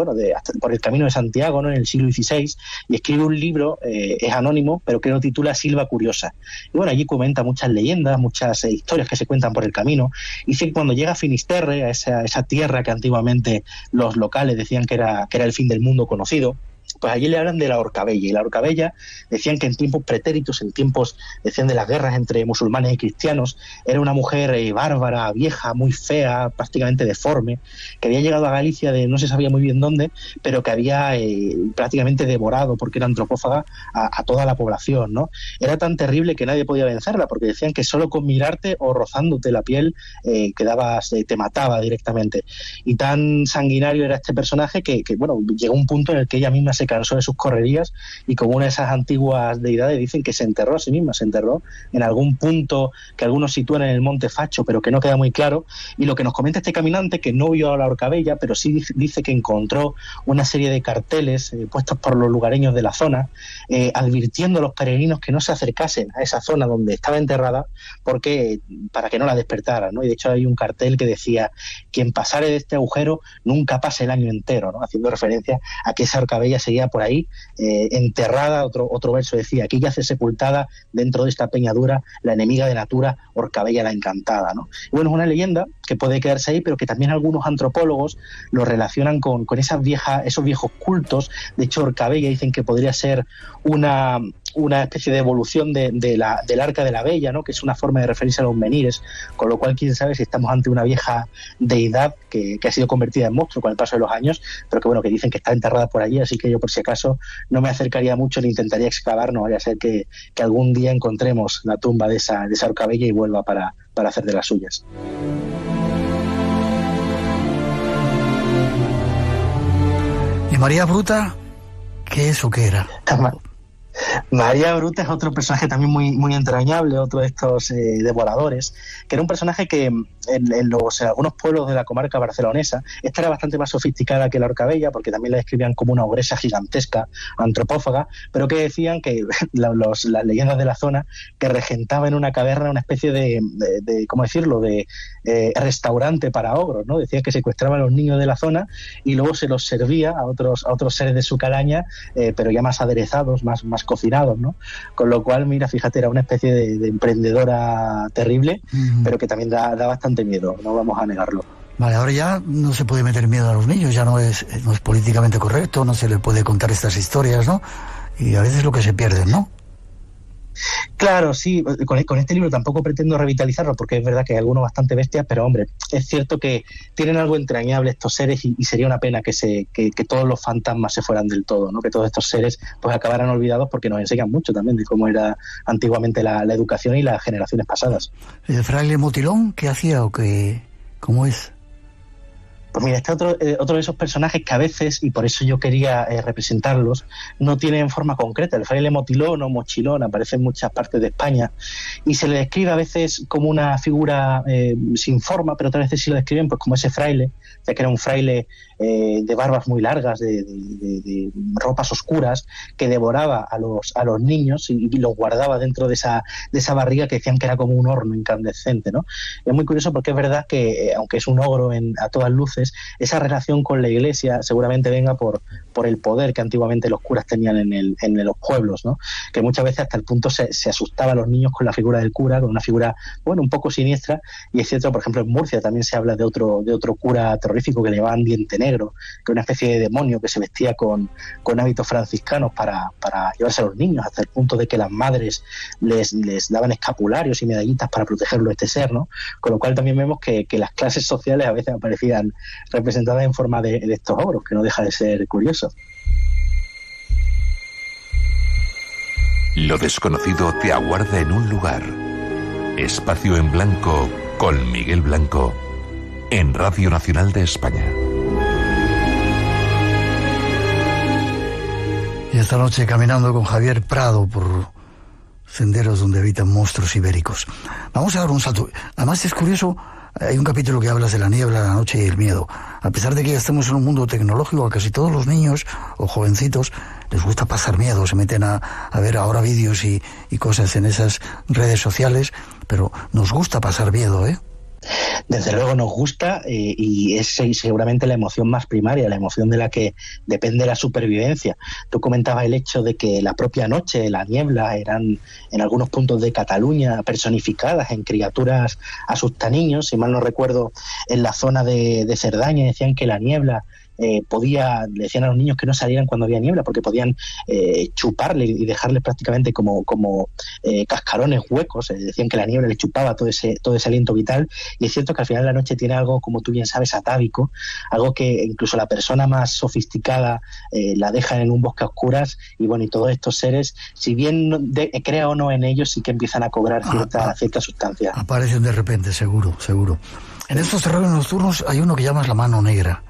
Speaker 7: por el Camino de Santiago, ¿no?, en el siglo XVI, y escribe un libro, es anónimo, pero que lo titula Silva Curiosa. Y bueno, allí comenta muchas leyendas, muchas historias que se cuentan por el camino, y dice que cuando llega a Finisterre, a esa tierra que antiguamente los locales decían que era el fin del mundo conocido, pues allí le hablan de la Orcabella, y la Orcabella decían que en tiempos pretéritos, en tiempos, decían, de las guerras entre musulmanes y cristianos, era una mujer bárbara, vieja, muy fea, prácticamente deforme, que había llegado a Galicia de no se sabía muy bien dónde, pero que había prácticamente devorado, porque era antropófaga, a toda la población, ¿no? Era tan terrible que nadie podía vencerla, porque decían que solo con mirarte o rozándote la piel te mataba directamente. Y tan sanguinario era este personaje que llegó un punto en el que ella misma se cansó de sus correrías, y como una de esas antiguas deidades dicen que se enterró a sí misma, se enterró en algún punto que algunos sitúan en el Monte Facho, pero que no queda muy claro. Y lo que nos comenta este caminante, que no vio a la Orcabella, pero sí dice que encontró una serie de carteles puestos por los lugareños de la zona, advirtiendo a los peregrinos que no se acercasen a esa zona donde estaba enterrada, para que no la despertaran, ¿no? Y de hecho hay un cartel que decía: quien pasare de este agujero nunca pase el año entero, ¿no?, haciendo referencia a que esa Orcabella seguía por ahí enterrada. Otro verso decía: aquí yace sepultada dentro de esta peñadura la enemiga de Natura, Orcabella la encantada, ¿no? Y bueno, es una leyenda que puede quedarse ahí, pero que también algunos antropólogos lo relacionan con esos viejos cultos. De hecho, Orcabella dicen que podría ser una especie de evolución del Arca de la Bella, ¿no?, que es una forma de referirse a los menires, con lo cual quién sabe si estamos ante una vieja deidad que ha sido convertida en monstruo con el paso de los años, pero que que dicen que está enterrada por allí. Así que yo, por si acaso, no me acercaría mucho ni intentaría excavar, no vaya a ser que algún día encontremos la tumba de esa Orcabella y vuelva para hacer de las suyas.
Speaker 3: ¿Y María Bruta qué es o qué era?
Speaker 7: María Bruta es otro personaje también muy, muy entrañable, otro de estos devoradores, que era un personaje que en algunos pueblos de la comarca barcelonesa, esta era bastante más sofisticada que la Orcabella, porque también la describían como una ogresa gigantesca, antropófaga, pero que decían que las leyendas de la zona, que regentaba en una caverna una especie de ¿cómo decirlo?, de restaurante para ogros, ¿no? Decía que secuestraba a los niños de la zona y luego se los servía a otros seres de su calaña, pero ya más aderezados, más cocinados, ¿no? Con lo cual, mira, fíjate, era una especie de emprendedora terrible, pero que también da bastante miedo, no vamos a negarlo.
Speaker 3: Vale, ahora ya no se puede meter miedo a los niños, ya no es políticamente correcto, no se le puede contar estas historias, ¿no? Y a veces lo que se pierden, ¿no?
Speaker 7: Claro, sí, con este libro tampoco pretendo revitalizarlo, porque es verdad que hay algunos bastante bestias, pero hombre, es cierto que tienen algo entrañable estos seres, y sería una pena que todos los fantasmas se fueran del todo, ¿no? Que todos estos seres pues acabaran olvidados, porque nos enseñan mucho también de cómo era antiguamente la educación y las generaciones pasadas.
Speaker 3: ¿El fraile Motilón qué hacía o cómo es?
Speaker 7: Pues mira, este otro de esos personajes que a veces, y por eso yo quería representarlos, no tienen forma concreta. El fraile Motilón o Mochilón aparece en muchas partes de España, y se le describe a veces como una figura sin forma, pero otras veces sí lo describen pues como ese fraile, ya que era un fraile de barbas muy largas, de ropas oscuras, que devoraba a los niños y los guardaba dentro de esa barriga que decían que era como un horno incandescente, ¿no? Es muy curioso porque es verdad que, aunque es un ogro a todas luces, esa relación con la Iglesia seguramente venga por el poder que antiguamente los curas tenían en los pueblos, ¿no? Que muchas veces hasta el punto se asustaba a los niños con la figura del cura, con una figura, bueno, un poco siniestra. Y es cierto, por ejemplo, en Murcia también se habla de otro cura terrorífico que le llamaban Diente Negro, que era una especie de demonio que se vestía con hábitos franciscanos para llevarse a los niños, hasta el punto de que las madres les daban escapularios y medallitas para protegerlo de este ser, ¿no? Con lo cual también vemos que las clases sociales a veces aparecían representadas en forma de estos ogros, que no deja de ser curioso.
Speaker 1: Lo desconocido te aguarda en un lugar. Espacio en Blanco con Miguel Blanco en Radio Nacional de España.
Speaker 3: Y esta noche caminando con Javier Prado por senderos donde habitan monstruos ibéricos. Vamos a dar un salto. Además es curioso, hay un capítulo que hablas de la niebla, la noche y el miedo. A pesar de que ya estamos en un mundo tecnológico, a casi todos los niños o jovencitos les gusta pasar miedo, se meten a ver ahora vídeos y cosas en esas redes sociales, pero nos gusta pasar miedo, ¿eh?
Speaker 7: Desde luego nos gusta y es seguramente la emoción más primaria, la emoción de la que depende la supervivencia. Tú comentabas el hecho de que la propia noche, la niebla, eran en algunos puntos de Cataluña personificadas en criaturas asustaniños. Si mal no recuerdo, en la zona de Cerdaña decían que la niebla le decían a los niños que no salieran cuando había niebla porque podían chuparle y dejarles prácticamente como cascarones huecos. Decían que la niebla le chupaba todo ese aliento vital, y es cierto que al final la noche tiene algo, como tú bien sabes, atávico, algo que incluso la persona más sofisticada la deja en un bosque a oscuras, y bueno, y todos estos seres, si bien crea o no en ellos, sí que empiezan a cobrar cierta sustancia. Aparecen de repente, seguro. En estos terrores nocturnos hay uno que llamas la mano negra.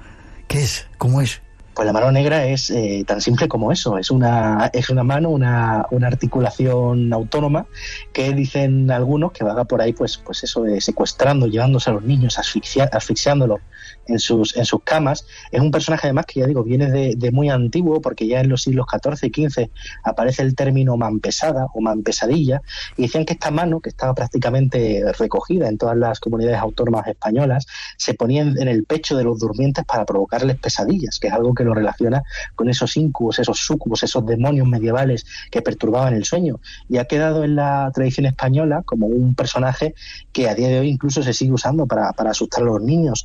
Speaker 7: ¿Qué es? ¿Cómo es? Pues la mano negra es tan simple como eso, es una mano, una articulación autónoma que dicen algunos que vaga por ahí pues eso, secuestrando, llevándose a los niños, asfixiándolos en sus camas. Es un personaje además que, ya digo, viene de muy antiguo, porque ya en los siglos XIV y XV aparece el término manpesada o manpesadilla, y decían que esta mano, que estaba prácticamente recogida en todas las comunidades autónomas españolas, se ponía en el pecho de los durmientes para provocarles pesadillas, que es algo que lo relaciona con esos incubos, esos súcubos, esos demonios medievales que perturbaban el sueño, y ha quedado en la tradición española como un personaje que a día de hoy incluso se sigue usando para asustar a los niños.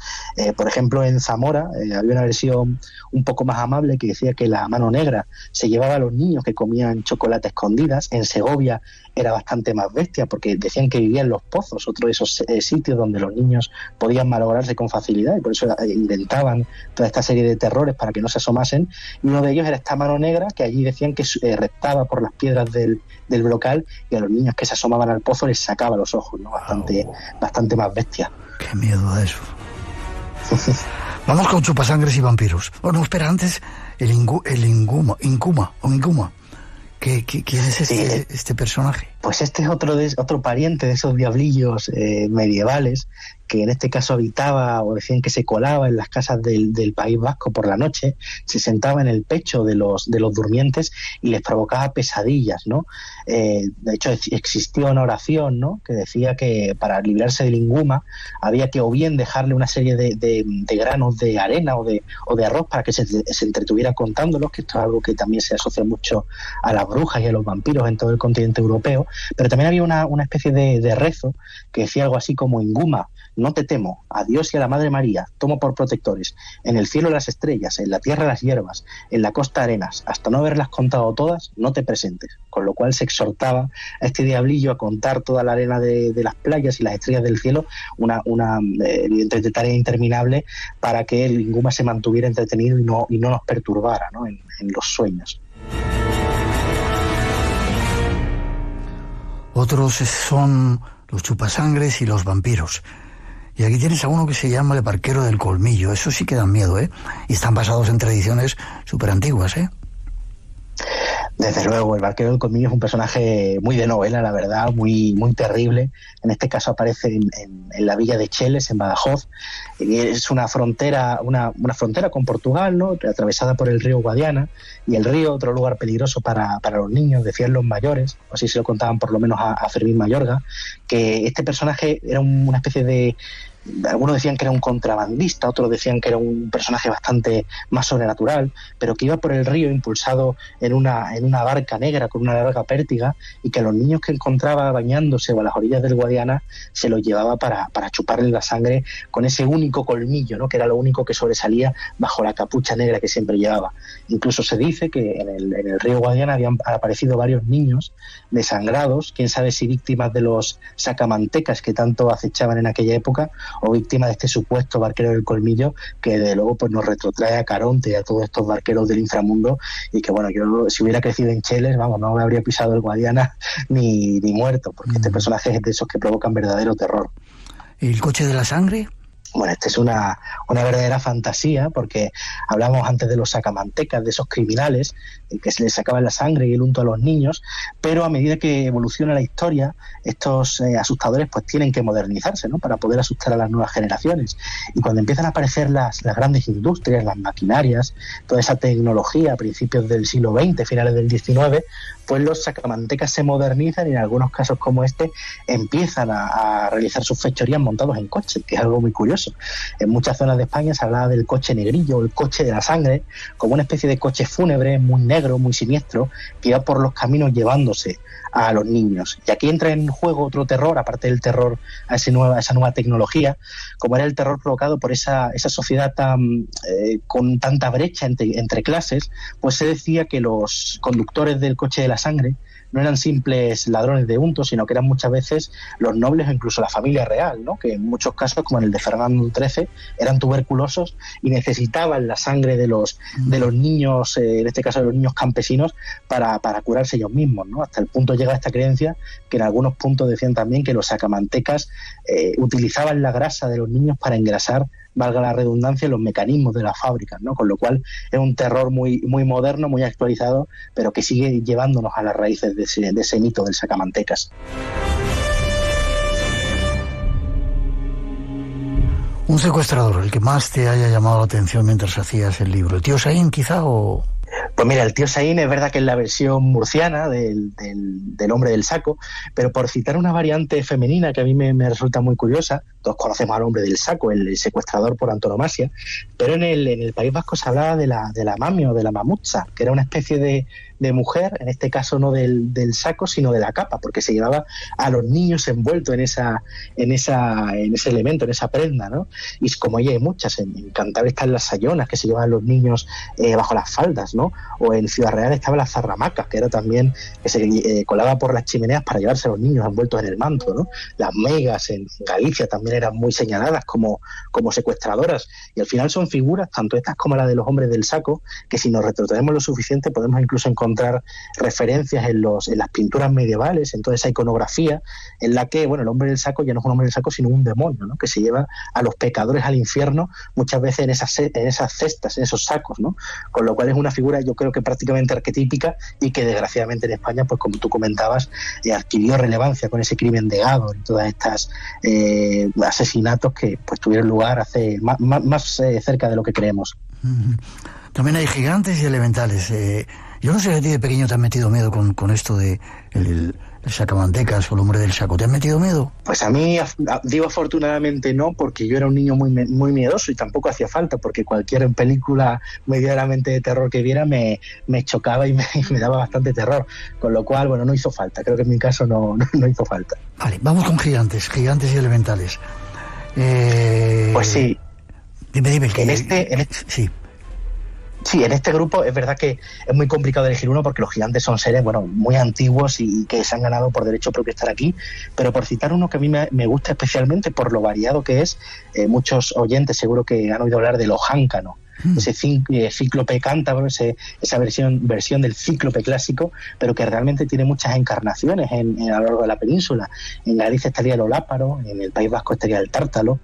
Speaker 7: Por ejemplo, en Zamora había una versión un poco más amable que decía que la mano negra se llevaba a los niños que comían chocolate escondidas. En Segovia era bastante más bestia porque decían que vivía en los pozos, otro de esos sitios donde los niños podían malograrse con facilidad, y por eso inventaban toda esta serie de terrores para que no se asomasen, y uno de ellos era esta mano negra que allí decían que reptaba por las piedras del brocal, y a los niños que se asomaban al pozo les sacaba los ojos, ¿no? Bastante más bestia. Qué miedo a eso. Vamos con chupasangres y vampiros. Bueno, espera, antes el Inguma. ¿Quién es este personaje? Pues este es otro pariente de esos diablillos medievales, que en este caso habitaba, o decían que se colaba en las casas del País Vasco por la noche, se sentaba en el pecho de los durmientes y les provocaba pesadillas, ¿no? De hecho, existía una oración, ¿no?, que decía que para librarse del Inguma había que o bien dejarle una serie de granos de arena o de arroz para que se entretuviera contándolos, que esto es algo que también se asocia mucho a las brujas y a los vampiros en todo el continente europeo. Pero también había una especie de rezo que decía algo así como: Inguma, no te temo, a Dios y a la Madre María tomo por protectores, en el cielo las estrellas, en la tierra las hierbas, en la costa arenas, hasta no haberlas contado todas, no te presentes. Con lo cual se exhortaba a este diablillo a contar toda la arena de las playas y las estrellas del cielo, una evidentemente tarea interminable, para que el Inguma se mantuviera entretenido y no nos perturbara, ¿no?, en los sueños. Otros son los chupasangres y los vampiros. Y aquí tienes a uno que se llama el barquero del colmillo. Eso sí que dan miedo, ¿eh? Y están basados en tradiciones súper antiguas, ¿eh? Desde luego, el barquero del colmillo es un personaje muy de novela, la verdad, muy, muy terrible. En este caso aparece en la villa de Cheles, en Badajoz. Es una frontera, una frontera con Portugal, ¿no?, atravesada por el río Guadiana, y el río, otro lugar peligroso para los niños, decían los mayores, o así se lo contaban por lo menos a Fermín Mayorga, que este personaje era una especie de... Algunos decían que era un contrabandista, otros decían que era un personaje bastante más sobrenatural, pero que iba por el río impulsado en una barca negra con una larga pértiga, y que a los niños que encontraba bañándose o a las orillas del Guadiana se los llevaba para chuparles la sangre con ese único colmillo, ¿no?, que era lo único que sobresalía bajo la capucha negra que siempre llevaba. Incluso se dice que en el río Guadiana habían aparecido varios niños desangrados, quién sabe si víctimas de los sacamantecas que tanto acechaban en aquella época, o víctima de este supuesto barquero del colmillo, que de luego pues nos retrotrae a Caronte y a todos estos barqueros del inframundo, y que bueno, yo si hubiera crecido en Cheles, vamos, no me habría pisado el Guadiana ni muerto, porque este personaje es de esos que provocan verdadero terror.
Speaker 3: ¿Y el coche de la sangre?
Speaker 7: Bueno, esta es una verdadera fantasía, porque hablamos antes de los sacamantecas, de esos criminales que se les sacaban la sangre y el unto a los niños, pero a medida que evoluciona la historia, estos asustadores pues tienen que modernizarse, ¿no?, para poder asustar a las nuevas generaciones. Y cuando empiezan a aparecer las grandes industrias, las maquinarias, toda esa tecnología a principios del siglo XX, finales del XIX, pues los sacamantecas se modernizan y en algunos casos como este empiezan a realizar sus fechorías montados en coches, que es algo muy curioso. En muchas zonas de España se hablaba del coche negrillo, el coche de la sangre, como una especie de coche fúnebre muy negro, muy siniestro, que iba por los caminos llevándose a los niños. Y aquí entra en juego otro terror, aparte del terror a esa nueva tecnología, como era el terror provocado por esa sociedad con tanta brecha entre clases. Pues se decía que los conductores del coche de la sangre no eran simples ladrones de untos, sino que eran muchas veces los nobles o incluso la familia real, ¿no?, que en muchos casos, como en el de Fernando XIII, eran tuberculosos y necesitaban la sangre de los niños, en este caso de los niños campesinos, para curarse ellos mismos, ¿no? Hasta el punto llega esta creencia que en algunos puntos decían también que los sacamantecas utilizaban la grasa de los niños para engrasar, valga la redundancia, los mecanismos de las fábricas, ¿no? Con lo cual es un terror muy, muy moderno, muy actualizado, pero que sigue llevándonos a las raíces de ese mito del sacamantecas.
Speaker 3: Un secuestrador, el que más te haya llamado la atención mientras hacías el libro. ¿El tío Saín, quizá, o...?
Speaker 7: Pues mira, el tío Saín es verdad que es la versión murciana del hombre del saco, pero por citar una variante femenina que a mí me resulta muy curiosa, todos conocemos al hombre del saco, el secuestrador por antonomasia, pero en el País Vasco se hablaba de la mamia o de la mamutza, que era una especie de mujer, en este caso no del saco, sino de la capa, porque se llevaba a los niños envueltos en ese elemento, en esa prenda, ¿no? Y como ella hay muchas, en Cantabria están las sayonas, que se llevan los niños bajo las faldas, ¿no? O en Ciudad Real estaban las zarramacas, que era también que se colaba por las chimeneas para llevarse a los niños envueltos en el manto, ¿no? Las meigas en Galicia también eran muy señaladas como secuestradoras, y al final son figuras, tanto estas como la de los hombres del saco, que si nos retrotraemos lo suficiente podemos incluso encontrar referencias en las pinturas medievales, en toda esa iconografía en la que, bueno, el hombre del saco ya no es un hombre del saco, sino un demonio, ¿no?, que se lleva a los pecadores al infierno, muchas veces en esas cestas, en esos sacos, ¿no? Con lo cual es una figura, yo creo que prácticamente arquetípica, y que desgraciadamente en España, pues como tú comentabas, adquirió relevancia con ese crimen de Gado y todas estas asesinatos que pues tuvieron lugar hace más cerca de lo que creemos.
Speaker 3: También hay gigantes y elementales. Yo no sé si a ti de pequeño te has metido miedo con esto de el sacamantecas o el hombre del saco. ¿Te has metido miedo?
Speaker 7: Pues a mí, digo afortunadamente no, porque yo era un niño muy miedoso y tampoco hacía falta, porque cualquier película medianamente de terror que viera me chocaba y me daba bastante terror, con lo cual, bueno, no hizo falta. Creo que en mi caso no hizo falta.
Speaker 3: Vale, vamos con gigantes y elementales.
Speaker 7: Pues sí.
Speaker 3: Dime.
Speaker 7: Sí. Sí, en este grupo es verdad que es muy complicado elegir uno, porque los gigantes son seres, bueno, muy antiguos y que se han ganado por derecho propio estar aquí, pero por citar uno que a mí me gusta especialmente por lo variado que es, muchos oyentes seguro que han oído hablar de Lo Jáncano. ese cíclope cántabro, esa versión del cíclope clásico, pero que realmente tiene muchas encarnaciones a lo largo de la península. En Galicia estaría el oláparo, en el País Vasco estaría el tártalo,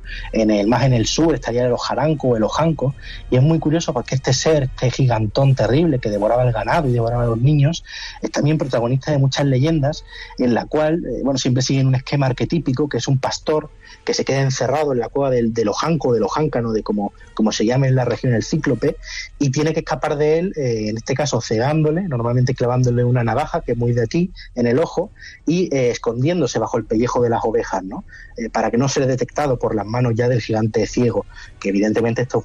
Speaker 7: más en el sur estaría el ojaranco o el ojanco, y es muy curioso porque este gigantón terrible que devoraba el ganado y devoraba a los niños, es también protagonista de muchas leyendas en la cual, siempre siguen un esquema arquetípico, que es un pastor que se queda encerrado en la cueva del ojanco, del ojáncano, de como se llama en la región el cíclope, y tiene que escapar de él, en este caso cegándole, normalmente clavándole una navaja, que es muy de aquí, en el ojo, y escondiéndose bajo el pellejo de las ovejas, ¿no? Para que no sea detectado por las manos ya del gigante ciego, que evidentemente esto es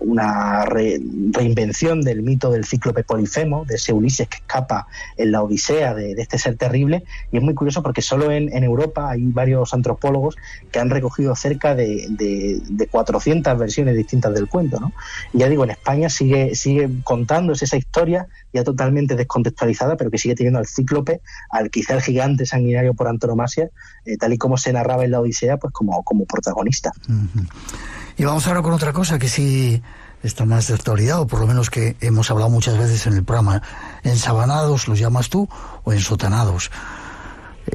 Speaker 7: una reinvención del mito del cíclope Polifemo, de ese Ulises que escapa en la Odisea de este ser terrible, y es muy curioso porque solo en Europa hay varios antropólogos que han recogido cerca de 400 versiones distintas del cuento, ¿no? Y ya digo, en España sigue contándose esa historia ya totalmente descontextualizada, pero que sigue teniendo al cíclope, quizá el gigante sanguinario por antonomasia, tal y como se narraba en la Odisea, pues como protagonista.
Speaker 3: Uh-huh. Y vamos ahora con otra cosa que sí está más de actualidad, o por lo menos que hemos hablado muchas veces en el programa. Ensabanados los llamas tú, o ensotanados.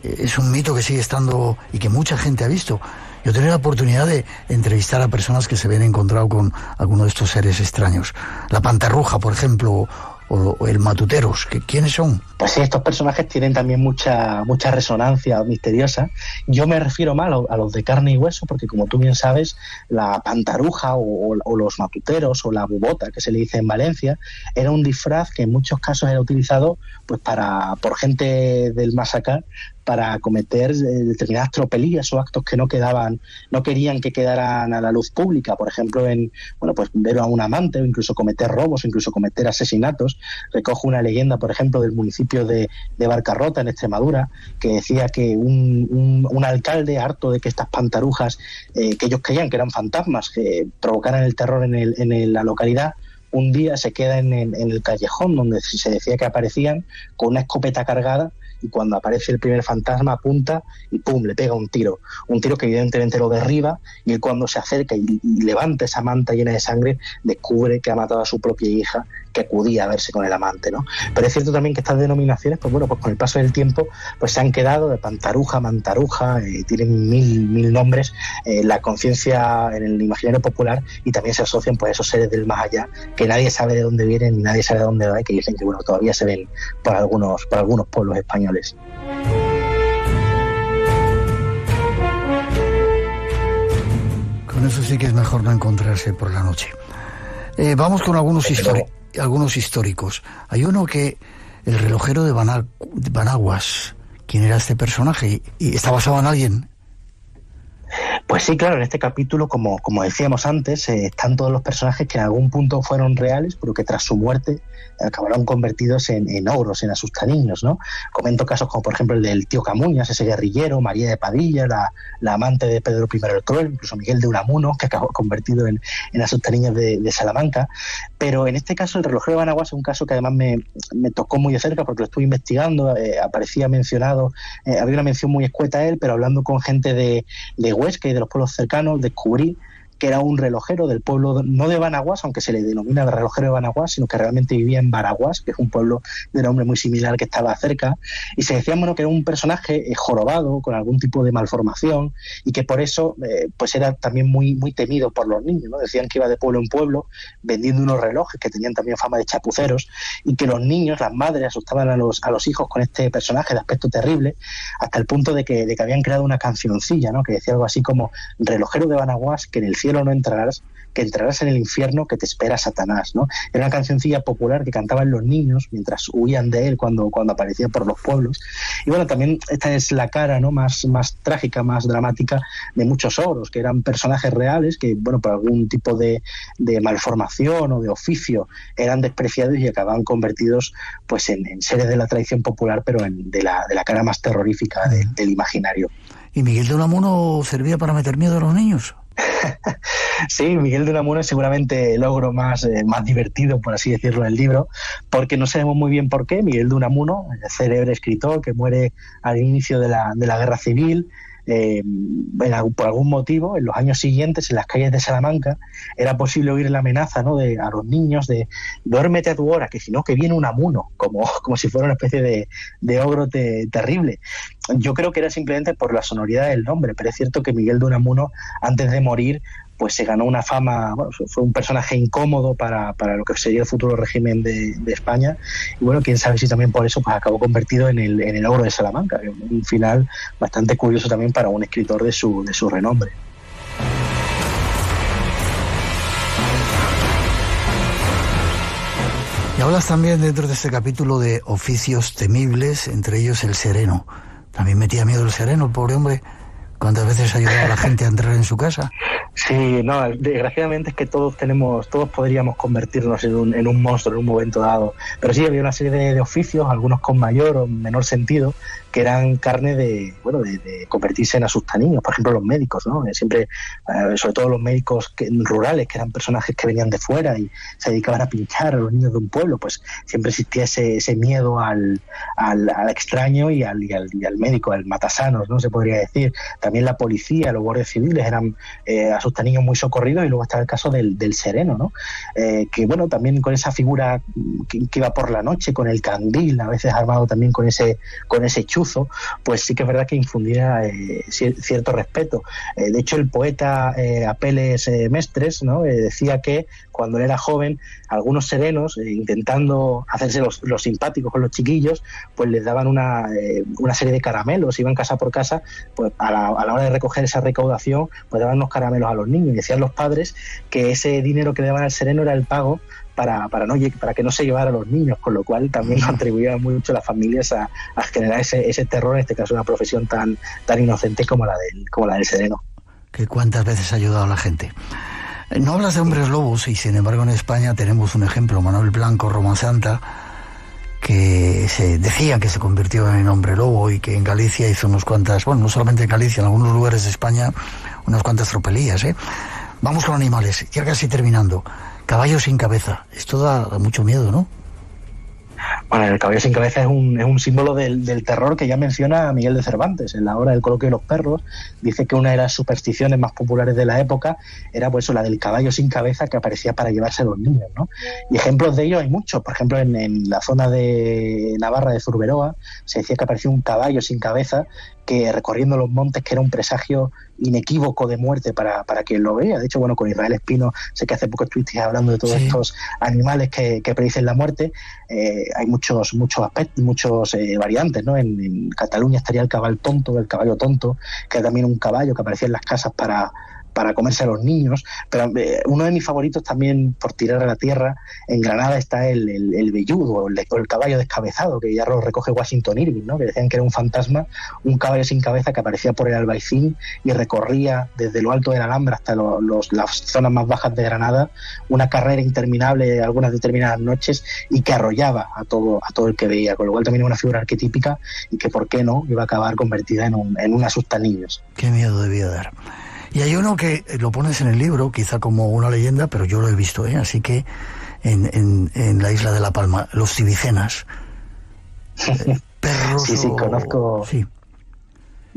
Speaker 3: Es un mito que sigue estando y que mucha gente ha visto. Yo he tenido la oportunidad de entrevistar a personas que se habían encontrado con alguno de estos seres extraños. La pantarruja, por ejemplo, o el matuteros. ¿Quiénes son?
Speaker 7: Pues sí, estos personajes tienen también mucha resonancia misteriosa. Yo me refiero más a los de carne y hueso, porque como tú bien sabes, la pantaruja o los matuteros o la bubota, que se le dice en Valencia, era un disfraz que en muchos casos era utilizado pues por gente del más acá, para cometer determinadas tropelías o actos que no querían que quedaran a la luz pública. Por ejemplo, pues ver a un amante, o incluso cometer robos, o incluso cometer asesinatos. Recojo una leyenda, por ejemplo, del municipio de Barcarrota, en Extremadura, que decía que un alcalde, harto de que estas pantarujas, que ellos creían que eran fantasmas, que provocaran el terror en la localidad, un día se queda en el callejón donde se decía que aparecían con una escopeta cargada, y cuando aparece el primer fantasma apunta y ¡pum!, le pega un tiro que evidentemente lo derriba, y él, cuando se acerca y levanta esa manta llena de sangre, descubre que ha matado a su propia hija, que acudía a verse con el amante, ¿no? Pero es cierto también que estas denominaciones, pues con el paso del tiempo, pues se han quedado de pantaruja, mantaruja, tienen mil nombres en la conciencia, en el imaginario popular, y también se asocian pues a esos seres del más allá, que nadie sabe de dónde vienen, ni nadie sabe de dónde van, y que dicen que todavía se ven por algunos pueblos españoles.
Speaker 3: Con eso sí que es mejor no encontrarse por la noche. Vamos con algunos históricos. Hay uno que, el relojero de Banaguas. ¿Quién era este personaje? ¿Y está basado en alguien?
Speaker 7: Pues sí, claro, en este capítulo, como decíamos antes, están todos los personajes que en algún punto fueron reales, pero que tras su muerte acabaron convertidos en ogros, en asustaniños, ¿no? Comento casos como, por ejemplo, el del tío Camuñas, ese guerrillero, María de Padilla, la amante de Pedro I el Cruel, incluso Miguel de Unamuno, que acabó convertido en asustaniños de Salamanca. Pero en este caso, el relojero de Banaguas es un caso que además me tocó muy de cerca, porque lo estuve investigando, aparecía mencionado, había una mención muy escueta a él, pero hablando con gente de Huesca y de los pueblos cercanos, descubrí que era un relojero del pueblo, no de Banaguas, aunque se le denomina relojero de Banaguas, sino que realmente vivía en Baraguas, que es un pueblo de nombre muy similar que estaba cerca, y se decía que era un personaje jorobado, con algún tipo de malformación, y que por eso pues era también muy temido por los niños, ¿no? Decían que iba de pueblo en pueblo vendiendo unos relojes que tenían también fama de chapuceros, y que los niños, las madres, asustaban a los hijos con este personaje de aspecto terrible, hasta el punto de que habían creado una cancioncilla, ¿no? Que decía algo así como: relojero de Banaguas, que en el cielo no entrarás, que entrarás en el infierno, que te espera Satanás, ¿no? Era una cancioncilla popular que cantaban los niños mientras huían de él cuando aparecía por los pueblos. Y bueno, también esta es la cara, ¿no?, más trágica, más dramática de muchos ogros, que eran personajes reales que, bueno, por algún tipo de malformación o de oficio eran despreciados y acababan convertidos pues en seres de la tradición popular, pero de la cara más terrorífica del imaginario.
Speaker 3: ¿Y Miguel de Unamuno servía para meter miedo a los niños?
Speaker 7: Sí, Miguel de Unamuno es seguramente el ogro más divertido, por así decirlo, del libro, porque no sabemos muy bien por qué. Miguel de Unamuno, el célebre escritor que muere al inicio de la Guerra Civil, por algún motivo, en los años siguientes, en las calles de Salamanca, era posible oír la amenaza, ¿no?, a los niños de duérmete a tu hora, que si no, que viene un amuno, como si fuera una especie de ogro terrible. Yo creo que era simplemente por la sonoridad del nombre, pero es cierto que Miguel de Unamuno, antes de morir, pues se ganó una fama, bueno, fue un personaje incómodo para lo que sería el futuro régimen de España, y bueno, quién sabe si también por eso pues acabó convertido en el ogro de Salamanca, un final bastante curioso también para un escritor de su renombre.
Speaker 3: Y hablas también dentro de este capítulo de oficios temibles, entre ellos el sereno. También metía miedo el sereno, el pobre hombre. ¿Cuántas veces ayudaba a la gente a entrar en su casa?
Speaker 7: Sí, no, desgraciadamente es que todos podríamos convertirnos en un monstruo en un momento dado. Pero sí, había una serie de oficios, algunos con mayor o menor sentido, que eran carne de convertirse en asustaniños. Por ejemplo, los médicos, ¿no? Siempre, sobre todo los médicos rurales, que eran personajes que venían de fuera y se dedicaban a pinchar a los niños de un pueblo, pues siempre existía ese miedo al extraño y al médico, al matasanos, ¿no? Se podría decir. También la policía, los guardias civiles eran asustaniños muy socorridos, y luego está el caso del sereno, ¿no? Que bueno, también con esa figura que iba por la noche, con el candil, a veces armado también con ese chuzo, pues sí que es verdad que infundía cierto respeto. De hecho, el poeta Apeles Mestres, ¿no?, decía que cuando él era joven, algunos serenos, intentando hacerse los simpáticos con los chiquillos, pues les daban una serie de caramelos, iban casa por casa, pues a la hora de recoger esa recaudación, pues daban unos caramelos a los niños, y decían los padres que ese dinero que le daban al sereno era el pago para que no se llevara a los niños, con lo cual también contribuía mucho las familias a generar ese terror, en este caso una profesión tan inocente como la del sereno.
Speaker 3: ¿Que cuántas veces ha ayudado a la gente? No hablas de hombres lobos, y sin embargo en España tenemos un ejemplo, Manuel Blanco, Roma Santa, que se decía que se convirtió en hombre lobo, y que en Galicia hizo unas cuantas, bueno, no solamente en Galicia, en algunos lugares de España, unas cuantas tropelías, ¿eh? Vamos con animales, ya casi terminando. Caballo sin cabeza, esto da mucho miedo, ¿no?
Speaker 7: Bueno, el caballo sin cabeza es un símbolo del terror que ya menciona Miguel de Cervantes en la obra del Coloquio de los Perros. Dice que una de las supersticiones más populares de la época era pues la del caballo sin cabeza, que aparecía para llevarse a los niños, ¿no? Y ejemplos de ello hay muchos. Por ejemplo, en la zona de Navarra, de Zurberoa, se decía que aparecía un caballo sin cabeza que recorriendo los montes, que era un presagio inequívoco de muerte para quien lo veía. De hecho, bueno, con Israel Espino, sé que hace poco estuviste hablando de todos estos animales que predicen la muerte. Hay muchos aspectos, muchos variantes, ¿no? En Cataluña estaría el caballo tonto, que era también un caballo que aparecía en las casas para comerse a los niños. Pero uno de mis favoritos también, por tirar a la tierra, en Granada está el velludo, o el caballo descabezado, que ya lo recoge Washington Irving, ¿no? Que decían que era un fantasma, un caballo sin cabeza que aparecía por el Albaicín y recorría desde lo alto de la Alhambra hasta las zonas más bajas de Granada, una carrera interminable algunas determinadas noches, y que arrollaba a todo el que veía, con lo cual también es una figura arquetípica, y que por qué no iba a acabar convertida en un asustaniños.
Speaker 3: Qué miedo debía dar. Y hay uno que lo pones en el libro, quizá como una leyenda, pero yo lo he visto, así que en la isla de La Palma, los cibicenas. Perros.
Speaker 7: Sí, conozco. Sí.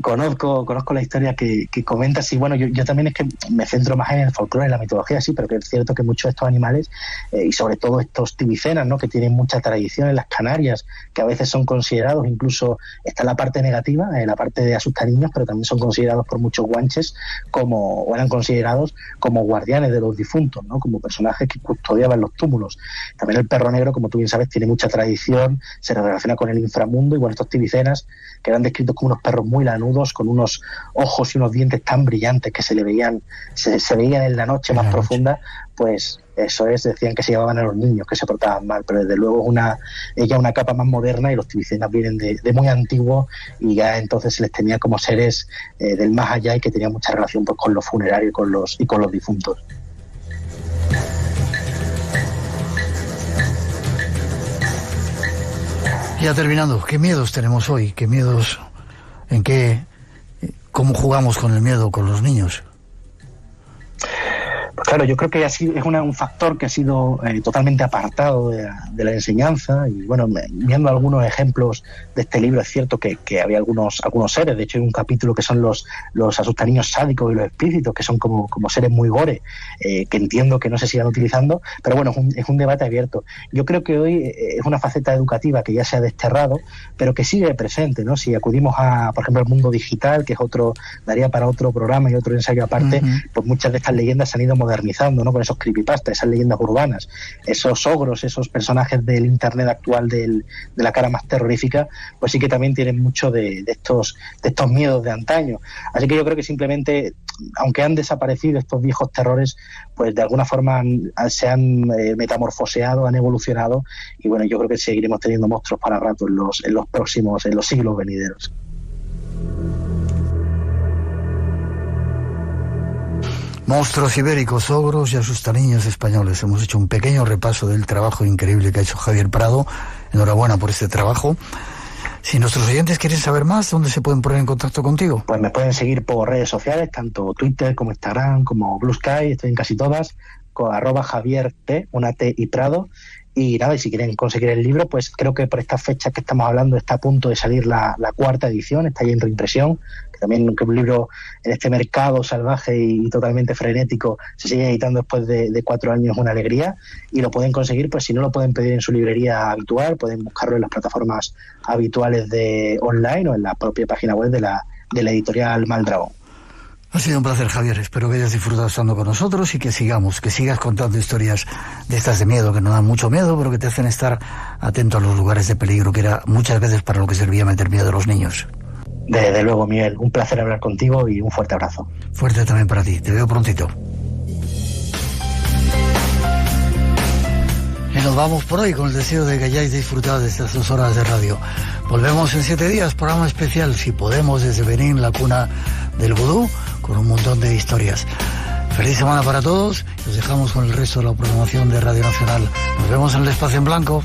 Speaker 7: Conozco la historia que comentas, y bueno, yo también es que me centro más en el folclore, en la mitología, sí, pero que es cierto que muchos de estos animales, y sobre todo estos tibicenas, ¿no?, que tienen mucha tradición en las Canarias, que a veces son considerados, incluso está la parte negativa, la parte de asustaniños, pero también son considerados por muchos guanches o eran considerados como guardianes de los difuntos, ¿no?, como personajes que custodiaban los túmulos. También el perro negro, como tú bien sabes, tiene mucha tradición, se relaciona con el inframundo, y bueno, estos tibicenas, que eran descritos como unos perros muy lanudos, con unos ojos y unos dientes tan brillantes que se veían en la noche más profunda, pues eso es, decían que se llevaban a los niños que se portaban mal, pero desde luego es ya una capa más moderna, y los tibicenas vienen de muy antiguo, y ya entonces se les tenía como seres del más allá, y que tenían mucha relación pues con los funerarios y con los difuntos.
Speaker 3: Ya terminando, ¿qué miedos tenemos hoy? ¿Qué miedos? ¿Cómo jugamos con el miedo con los niños?
Speaker 7: Claro, yo creo que es un factor que ha sido totalmente apartado de la enseñanza. Y bueno, viendo algunos ejemplos de este libro, es cierto que había algunos seres. De hecho, hay un capítulo que son los asustaniños sádicos y los explícitos, que son como seres muy gore, que entiendo que no se sigan utilizando, pero bueno, es un debate abierto. Yo creo que hoy es una faceta educativa que ya se ha desterrado, pero que sigue presente, ¿no? Si acudimos por ejemplo, al mundo digital, que es daría para otro programa y otro ensayo aparte, pues muchas de estas leyendas se han ido modernizando, ¿no? Con esos creepypastas, esas leyendas urbanas, esos ogros, esos personajes del internet actual de la cara más terrorífica, pues sí que también tienen mucho de estos miedos de antaño. Así que yo creo que simplemente, aunque han desaparecido estos viejos terrores, pues de alguna forma se han metamorfoseado, han evolucionado, y bueno, yo creo que seguiremos teniendo monstruos para rato en los siglos venideros.
Speaker 3: Monstruos ibéricos, ogros y asustaniños españoles. Hemos hecho un pequeño repaso del trabajo increíble que ha hecho Javier Prado. Enhorabuena por este trabajo. Si nuestros oyentes quieren saber más, ¿dónde se pueden poner en contacto contigo?
Speaker 7: Pues me pueden seguir por redes sociales, tanto Twitter como Instagram, como Blue Sky, estoy en casi todas, con @JavierT, una T y Prado. Y nada, y si quieren conseguir el libro, pues creo que por estas fechas que estamos hablando está a punto de salir la 4ª edición, está ya en reimpresión, que también que un libro en este mercado salvaje y totalmente frenético se sigue editando después de 4 años, una alegría, y lo pueden conseguir, pues si no lo pueden pedir en su librería habitual, pueden buscarlo en las plataformas habituales de online o en la propia página web de la editorial Maldragón.
Speaker 3: Ha sido un placer, Javier. Espero que hayas disfrutado estando con nosotros y que sigas contando historias de estas de miedo, que no dan mucho miedo, pero que te hacen estar atento a los lugares de peligro, que era muchas veces para lo que servía meter miedo a los niños.
Speaker 7: Desde luego, Miguel. Un placer hablar contigo y un fuerte abrazo.
Speaker 3: Fuerte también para ti. Te veo prontito. Y nos vamos por hoy con el deseo de que hayáis disfrutado de estas 2 horas de radio. Volvemos en 7 días, programa especial, si podemos, desde Benín, la cuna del vudú, con un montón de historias. Feliz semana para todos. Os dejamos con el resto de la programación de Radio Nacional. Nos vemos en el Espacio en Blanco.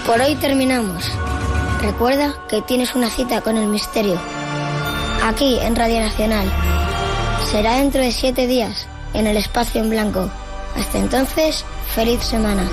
Speaker 8: Por hoy terminamos. Recuerda que tienes una cita con el misterio, aquí en Radio Nacional. Será dentro de 7 días, en el Espacio en Blanco. Hasta entonces, feliz semana.